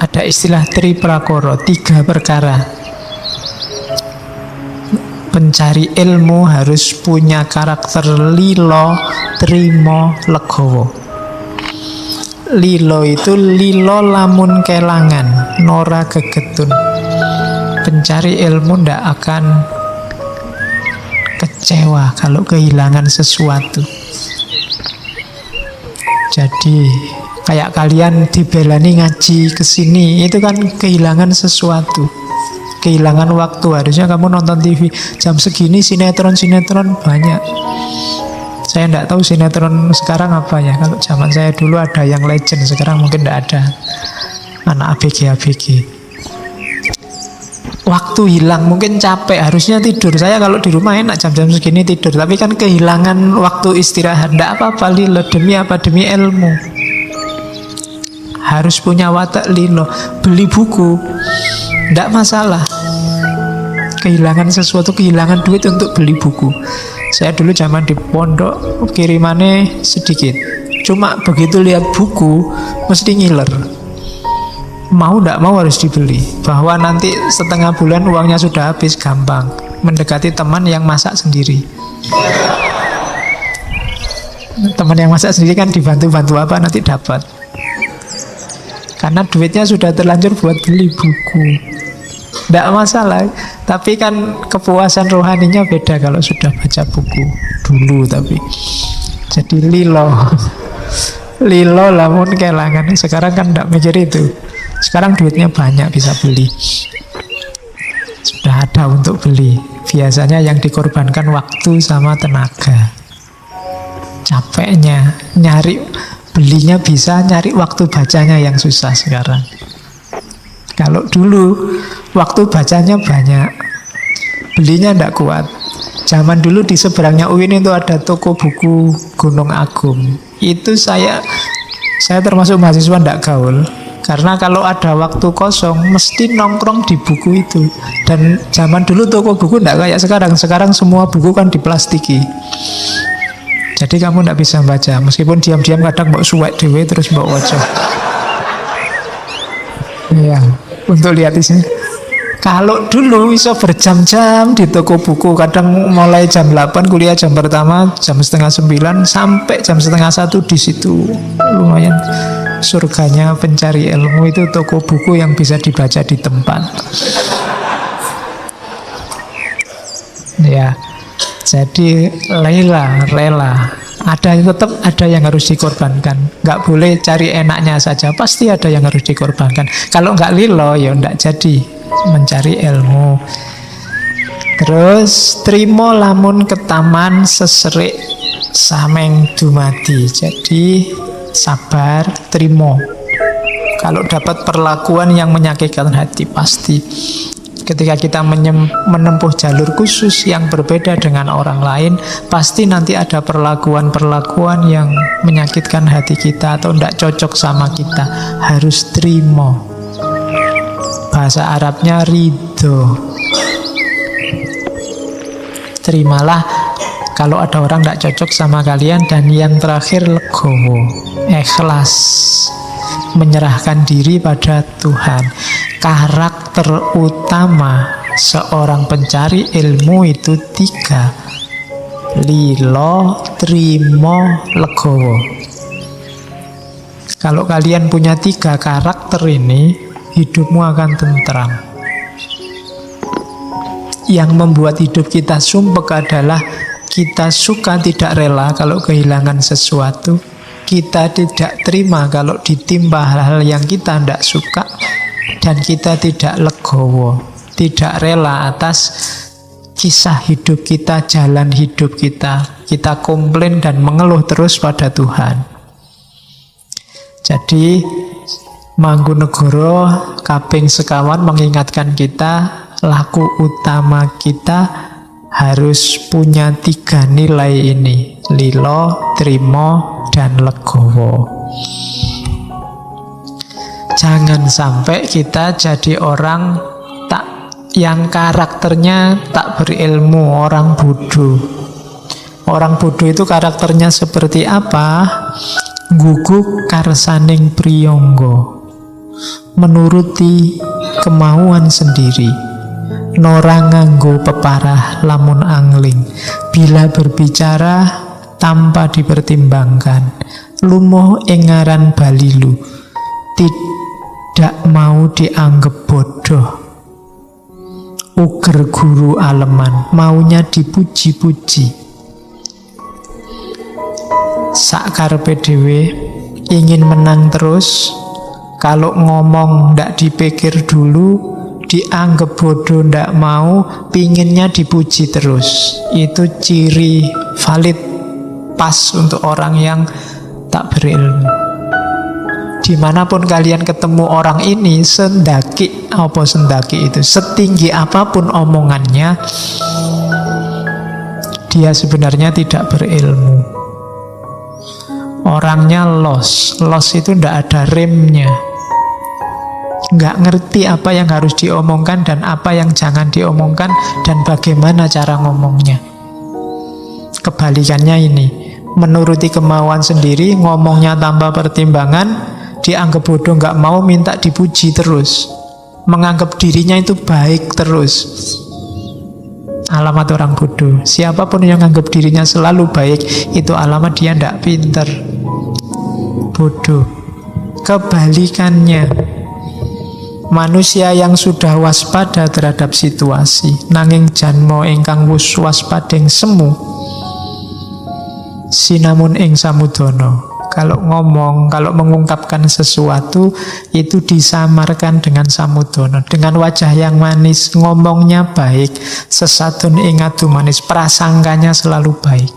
Ada istilah triprakara, 3 perkara. Pencari ilmu harus punya karakter lilo, trimo, legowo. Lilo itu lilo lamun kelangan, nora gegetun. Pencari ilmu ndak akan kecewa kalau kehilangan sesuatu. Jadi kayak kalian dibelani ngaji kesini, itu kan kehilangan sesuatu, kehilangan waktu. Harusnya kamu nonton TV jam segini, sinetron banyak. Saya tidak tahu sinetron sekarang apa ya. Kalau zaman saya dulu ada yang legend, sekarang mungkin tidak ada. Anak ABG. Waktu hilang, mungkin capek, harusnya tidur. Saya kalau di rumah enak jam-jam segini tidur, tapi kan kehilangan waktu istirahat. Tidak apa-apa lilo, demi apa? Demi ilmu. Harus punya watak lilo. Beli buku, tidak masalah. Kehilangan sesuatu, kehilangan duit untuk beli buku. Saya dulu zaman di pondok, kirimannya sedikit. Cuma begitu lihat buku, mesti ngiler. Mau tidak mau harus dibeli. Bahwa nanti setengah bulan uangnya sudah habis, gampang. Mendekati teman yang masak sendiri. Teman yang masak sendiri kan dibantu-bantu apa nanti dapat. Karena duitnya sudah terlanjur buat beli buku. Tidak masalah. Tapi kan kepuasan rohaninya beda kalau sudah baca buku dulu. Tapi jadi lilo. Lilo lamun kelangan. Sekarang kan tidak mikir itu. Sekarang duitnya banyak, bisa beli. Sudah ada untuk beli. Biasanya yang dikorbankan waktu sama tenaga. Capeknya nyari, belinya bisa, nyari waktu bacanya yang susah sekarang. Kalau dulu waktu bacanya banyak, belinya tidak kuat. Zaman dulu di seberangnya UIN itu ada toko buku Gunung Agung. Itu saya termasuk mahasiswa tidak gaul. Karena kalau ada waktu kosong, mesti nongkrong di buku itu. Dan zaman dulu toko buku tidak kayak sekarang. Sekarang semua buku kan diplastiki. Jadi kamu tidak bisa baca. Meskipun diam-diam kadang mau suwek dewe terus mau wajah. Iya, untuk lihat isinya. Kalau dulu bisa berjam-jam di toko buku. Kadang mulai jam 8 kuliah jam pertama, jam setengah 9 sampai jam setengah 1 di situ. Lumayan. Surganya pencari ilmu itu toko buku yang bisa dibaca di tempat. Ya, jadi rela. Tetap ada yang harus dikorbankan. Nggak boleh cari enaknya saja. Pasti ada yang harus dikorbankan. Kalau nggak lilo, ya nggak jadi mencari ilmu. Terus trimo lamun ketaman seserik sameng dumadi. Jadi sabar, trimo. Kalau dapat perlakuan yang menyakitkan hati, pasti ketika kita menempuh jalur khusus yang berbeda dengan orang lain, pasti nanti ada perlakuan-perlakuan yang menyakitkan hati kita atau tidak cocok sama kita. Harus trimo. Bahasa Arabnya ridho. Terimalah kalau ada orang tidak cocok sama kalian. Dan yang terakhir legowo, ikhlas, menyerahkan diri pada Tuhan. Karakter utama seorang pencari ilmu itu 3: lilo, trimo, legowo. Kalau kalian punya 3 karakter ini, hidupmu akan tentram. Yang membuat hidup kita sumpek adalah kita suka tidak rela kalau kehilangan sesuatu. Kita tidak terima kalau ditimpa hal-hal yang kita tidak suka. Dan kita tidak legowo, tidak rela atas kisah hidup kita, jalan hidup kita. Kita komplain dan mengeluh terus pada Tuhan. Jadi Mangkunegoro kaping sekawan mengingatkan kita, laku utama kita harus punya 3 nilai ini: lilo, trimo, dan legowo. Jangan sampai kita jadi orang yang karakternya tak berilmu, orang bodoh. Orang bodoh itu karakternya seperti apa? Guguk karsaning priyangga. menuruti kemauan sendiri. Nora nganggo peparah lamun angling, bila berbicara tanpa dipertimbangkan. Lumoh engaran balilu, tidak mau dianggap bodoh. Uger guru aleman, maunya dipuji-puji. Sakarepe dhewe, ingin menang terus. Kalau ngomong ndak dipikir dulu, dianggap bodoh ndak mau, pinginnya dipuji terus. Itu ciri valid, pas untuk orang yang tak berilmu. Dimanapun kalian ketemu orang ini, sendaki itu, setinggi apapun omongannya, dia sebenarnya tidak berilmu. Orangnya los itu ndak ada remnya, nggak ngerti apa yang harus diomongkan dan apa yang jangan diomongkan, dan bagaimana cara ngomongnya. Kebalikannya ini, menuruti kemauan sendiri, ngomongnya tanpa pertimbangan, dianggap bodoh, nggak mau, minta dipuji terus, menganggap dirinya itu baik terus. Alamat orang bodoh. Siapapun yang menganggap dirinya selalu baik, itu alamat dia ndak pinter, bodoh. Kebalikannya, manusia yang sudah waspada terhadap situasi, nanging janmo ingkang wus waspadeng semu, sinamun ing samudono. Kalau ngomong, kalau mengungkapkan sesuatu, itu disamarkan dengan samudono, dengan wajah yang manis, ngomongnya baik, sesatun ing adu manis, prasangkanya selalu baik.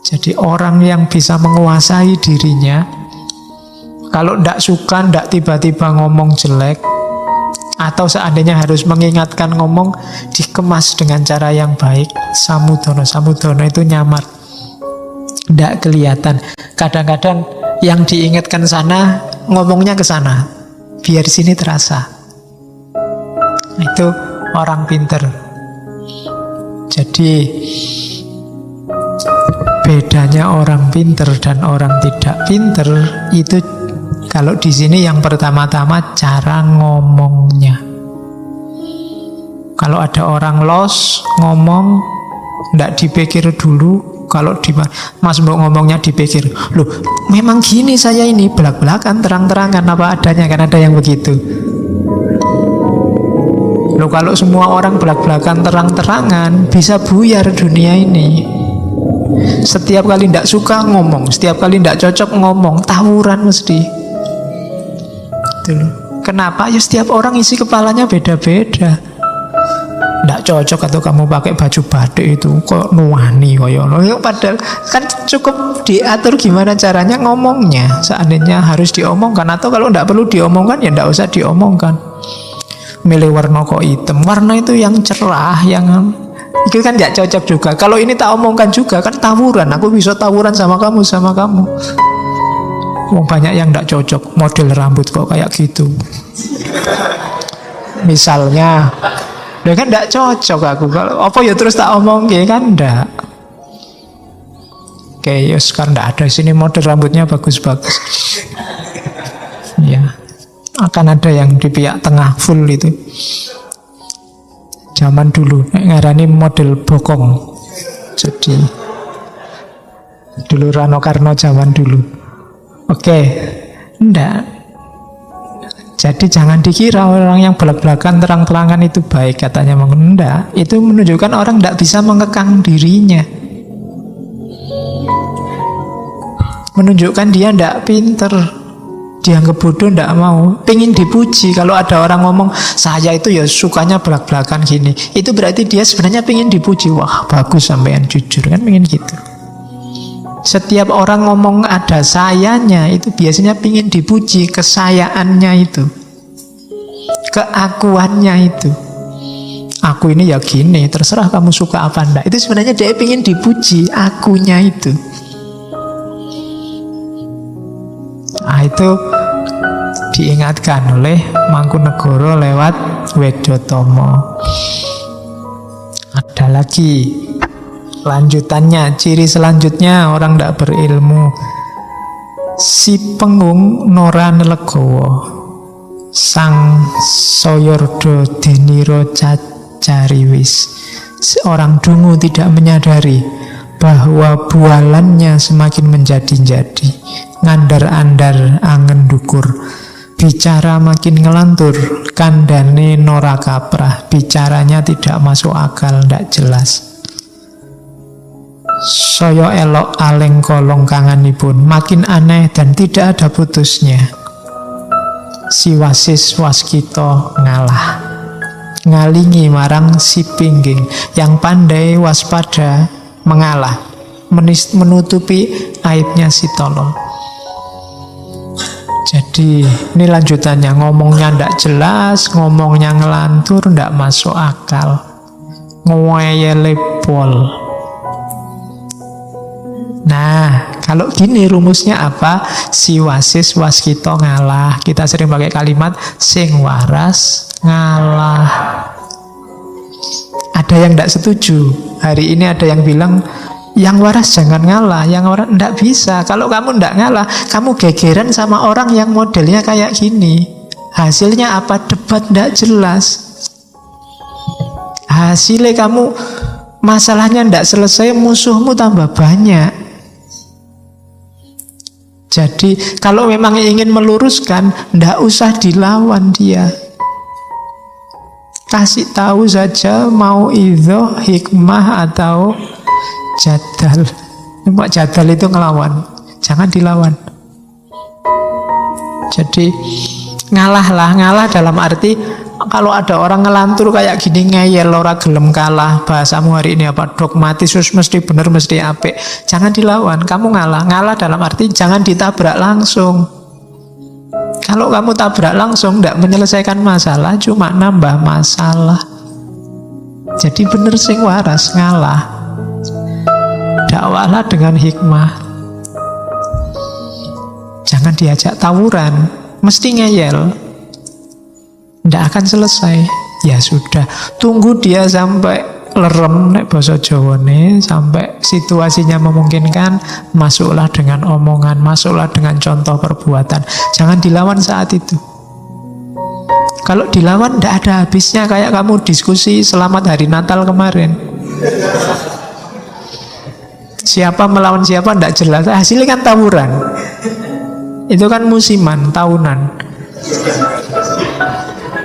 Jadi orang yang bisa menguasai dirinya, kalau ndak suka, ndak tiba-tiba ngomong jelek, atau seandainya harus mengingatkan ngomong, dikemas dengan cara yang baik. Samudono itu nyamar, ndak kelihatan. Kadang-kadang yang diingatkan sana, ngomongnya ke sana, biar sini terasa. Itu orang pinter. Jadi bedanya orang pinter dan orang tidak pinter itu, kalau di sini yang pertama-tama cara ngomongnya. Kalau ada orang los ngomong, ndak dipikir dulu. Kalau Mas Mbok ngomongnya dipikir, loh memang gini saya ini, belak-belakan, terang-terangan apa adanya, kan ada yang begitu. Loh kalau semua orang belak-belakan, terang-terangan, bisa buyar dunia ini. Setiap kali ndak suka ngomong, setiap kali ndak cocok ngomong, tawuran mesti. Kenapa? Ya setiap orang isi kepalanya beda-beda. Nggak cocok atau kamu pakai baju batik itu kok nuani koyo. Padahal kan cukup diatur gimana caranya ngomongnya. Seandainya harus diomongkan, atau kalau nggak perlu diomongkan ya nggak usah diomongkan. Milih warna kok hitam, warna itu yang cerah, yang itu kan nggak cocok juga. Kalau ini tak omongkan juga kan tawuran. Aku bisa tawuran sama kamu. Banyak yang nggak cocok, model rambut kok kayak gitu. Misalnya. Dia kan tidak cocok aku. Kalau apa ya terus tak omong kan enggak. Oke, ya sekarang tidak ada sini model rambutnya bagus-bagus. Ya, akan ada yang di pihak tengah full itu. Zaman dulu ngarani model bokong. Jadi dulu Rano Karno zaman dulu. Oke, enggak. Jadi jangan dikira orang yang belak-belakan terang-terangan itu baik, katanya. Enggak, itu menunjukkan orang tidak bisa mengekang dirinya, menunjukkan dia tidak pinter, dianggap bodoh, tidak mau, pengen dipuji. Kalau ada orang ngomong saya itu ya sukanya belak-belakan gini, itu berarti dia sebenarnya pengen dipuji. Wah bagus sampean jujur, kan pengen gitu. Setiap orang ngomong ada sayanya, itu biasanya pingin dipuji, kesayaannya itu, keakuannya itu. Aku ini ya gini, terserah kamu suka apa enggak. Itu sebenarnya dia pingin dipuji, akunya itu. Nah itu diingatkan oleh Mangkunegoro lewat Wedotomo. Ada lagi lanjutannya, ciri selanjutnya orang tidak berilmu. Si pengung nora nelegowo. Sang Soyordo Deniro Cacariwis, seorang dungu tidak menyadari bahwa bualannya semakin menjadi-jadi. Ngandar-andar angen dukur, bicara makin ngelantur, kandane nora kaprah, bicaranya tidak masuk akal, tidak jelas. Soyo elok aleng kolong kanganipun, makin aneh dan tidak ada putusnya. Si Wasis Waskito ngalah, ngalingi marang si Pingging yang pandai waspada, mengalah, menutupi aibnya si Tolol. Jadi ini lanjutannya, ngomongnya ndak jelas, ngomongnya ngelantur, ndak masuk akal, ngeyele pol. Nah, kalau gini rumusnya apa? Si Wasis Waskito ngalah. Kita sering pakai kalimat sing waras ngalah. Ada yang tidak setuju. Hari ini ada yang bilang yang waras jangan ngalah, yang waras tidak bisa. Kalau kamu tidak ngalah, kamu gegeran sama orang yang modelnya kayak gini. Hasilnya apa? Debat tidak jelas. Hasilnya kamu masalahnya tidak selesai, musuhmu tambah banyak. Jadi kalau memang ingin meluruskan, tidak usah dilawan dia. Kasih tahu saja mau idhoh, hikmah atau jadal. Cuma jadal itu ngelawan, jangan dilawan. Jadi ngalah dalam arti kalau ada orang ngelantur kayak gini, ngeyel, ora gelem kalah, bahasamu hari ini apa, dogmatis, mesti bener, mesti apik, jangan dilawan, kamu ngalah dalam arti jangan ditabrak langsung. Kalau kamu tabrak langsung tidak menyelesaikan masalah, cuma nambah masalah. Jadi bener sing waras ngalah, dakwahlah dengan hikmah, jangan diajak tawuran, mesti ngeyel, tidak akan selesai. Ya sudah, tunggu dia sampai lerem, nek basa Jawane, sampai situasinya memungkinkan, masuklah dengan omongan, masuklah dengan contoh perbuatan. Jangan dilawan saat itu. Kalau dilawan tidak ada habisnya, kayak kamu diskusi selamat hari Natal kemarin. Siapa melawan siapa tidak jelas, hasilnya kan tawuran. Itu kan musiman, tahunan.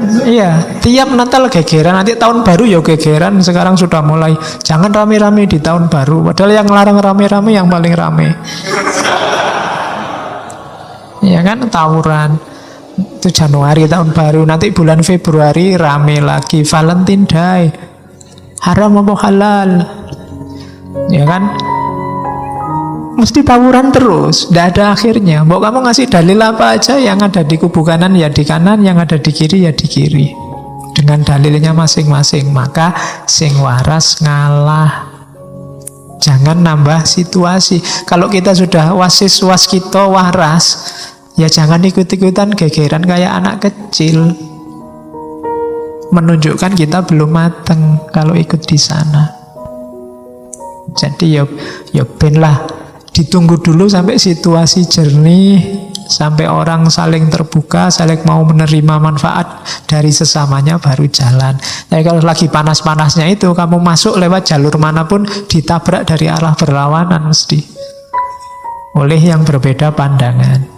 Iya, tiap Natal gegeran, nanti tahun baru ya gegeran. Sekarang sudah mulai, jangan rame-rame di tahun baru. Padahal yang larang rame-rame yang paling rame. Iya kan, tawuran. Itu Januari tahun baru, nanti bulan Februari rame lagi, Valentine Day. Haram apa halal? Ya kan? Mesti tawuran terus, tidak ada akhirnya. Mau kamu ngasih dalil apa aja, yang ada di kubu kanan ya di kanan, yang ada di kiri ya di kiri, dengan dalilnya masing-masing. Maka sing waras ngalah, jangan nambah situasi. Kalau kita sudah Wasis Waskito waras, ya jangan ikut-ikutan gegeran kayak anak kecil. Menunjukkan kita belum mateng kalau ikut di sana. Jadi ya ben lah, ditunggu dulu sampai situasi jernih, sampai orang saling terbuka, saling mau menerima manfaat dari sesamanya, baru jalan. Tapi kalau lagi panas-panasnya itu, kamu masuk lewat jalur manapun, ditabrak dari arah berlawanan mesti oleh yang berbeda pandangan.